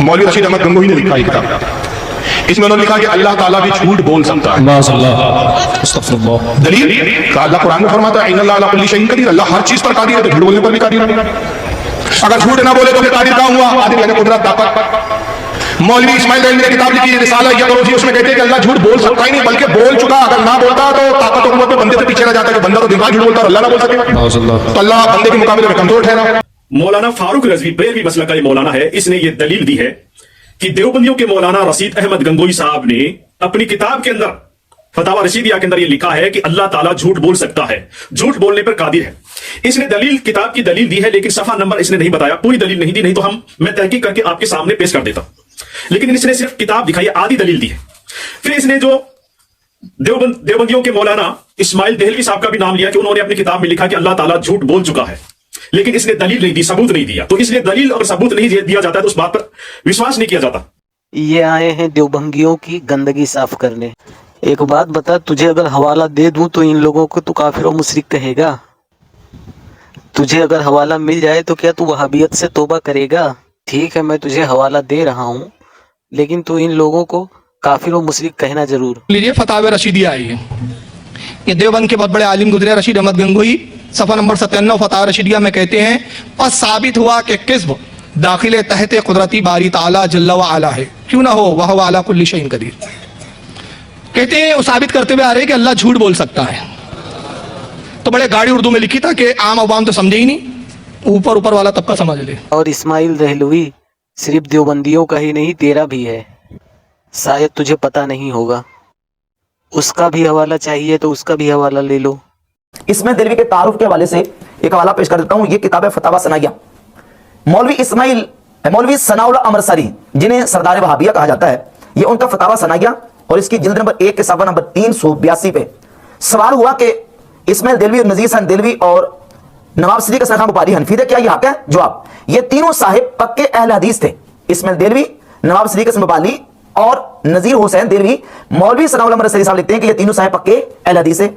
मौलवी रशीद अहमद गंगोही ने लिखा है किताब, इसमें उन्होंने लिखा कि अल्लाह ताला भी झूठ बोल सकता है। दलील का अल्लाह कुरान में फरमाता है इन्नल्लाह अला कुल्ली शैइन कदीर, अल्लाह हर चीज पर कादिर है, तो झूठ बोलने पर भी कादिर है। अगर झूठ ना बोले तो फिर कादिर कहाँ हुआ? कादिर यानी कुदरत, ताकत। मौलवी इस्माइल रहीम ने किताब लिखी है रिसाला या करोजी, उसमें कहते हैं कि अल्लाह झूठ बोल सकता ही नहीं बल्कि बोल चुका। अगर ना बोलता तो ताकत और कुव्वत में बंदे से पीछे रह जाता है, बंदा तो दिन रात झूठ बोलता है, अल्लाह ना बोल सके तो अल्लाह बंदे के मुकाबले में कमजोर ठहरा। मौलाना फारूक रजवी बरेलवी मसलक का ये मौलाना है, इसने ये दलील दी है कि देवबंदियों के मौलाना रशीद अहमद गंगोही साहब ने अपनी किताब के अंदर फतावा रशीदिया के अंदर ये लिखा है कि अल्लाह ताला झूठ बोल सकता है, झूठ बोलने पर कादिर है। इसने दलील किताब की दलील दी है, लेकिन सफा नंबर इसने नहीं बताया, पूरी दलील नहीं दी, नहीं तो मैं तहकीक करके आपके सामने पेश कर देता। लेकिन इसने सिर्फ किताब दिखाई, आधी दलील दी है। फिर इसने जो देवबंदियों के मौलाना इस्माइल देहलवी साहब का भी नाम लिया कि उन्होंने अपनी किताब में लिखा कि अल्लाह ताला झूठ बोल चुका है, लेकिन इसने दलील नहीं दी, सबूत नहीं दिया। तो इसलिए दलील और सबूत नहीं दिया जाता है तो उस बात पर विश्वास नहीं किया जाता। ये आए हैं देवबंदियों की गंदगी साफ करने। एक बात बता, तुझे अगर हवाला दे दूं तो इन लोगों को तू काफिर और मुशरिक कहेगा? तुझे अगर हवाला मिल जाए तो क्या तू वहाबियत से तौबा करेगा? ठीक है, मैं तुझे हवाला दे रहा हूँ, लेकिन तू इन लोगों को काफिर और मुशरिक कहना जरूर। लीजिए फतावा रशीदिया आई है, ये देवबंद के बहुत बड़े आलिम गुजरे रशीद अहमद गंगोही, सफा नंबर 97 फतावा रशीदिया में कहते हैं बस साबित हुआ कि किस्ब दाखिल तहत कुदरती बारी ताला जल्ला व आला है, क्यों ना हो वह अला कुल्ली शैइन कदीर। कहते हैं वो साबित करते हुए आ रहे हैं कि अल्लाह झूठ बोल सकता है। तो बड़े गाड़ी उर्दू में लिखी था कि आम अवाम तो समझे ही नहीं, ऊपर ऊपर वाला तबका समझ ले। और इस्माइल देहलवी सिर्फ देवबंदियों का ही नहीं, तेरा भी है, शायद तुझे पता नहीं होगा। उसका भी हवाला चाहिए तो उसका भी हवाला ले लो। इसमें देहलवी के तारुफ के हवाले से एक हवाला पेश कर देता हूं। ये किताब है फतावा सनाया। मौलवी सनाउल्लाह अमरसरी, जिन्हें सरदार वहाबिया कहा जाता है, ये उनका फतावा सनाया और इसकी जिल्द नंबर 1 के सफ़ा नंबर 382 पे सवाल हुआ कि इस्माइल देहलवी और नजीर हसन देहलवी और नवाब सिद्दीक हसन खान बुखारी हनफी थे, क्या ये हक है? जवाब, ये तीनों साहिब पक्के अहले हदीस थे। इस्माइल देहलवी, नवाब सिद्दीक हसन बुखारी और नजीर हुसैन देहलवी। मौलवी सनाउल्लाह अमरसरी साहब लिखते हैं कि ये तीनों साहिब पक्के अहले हदीस है।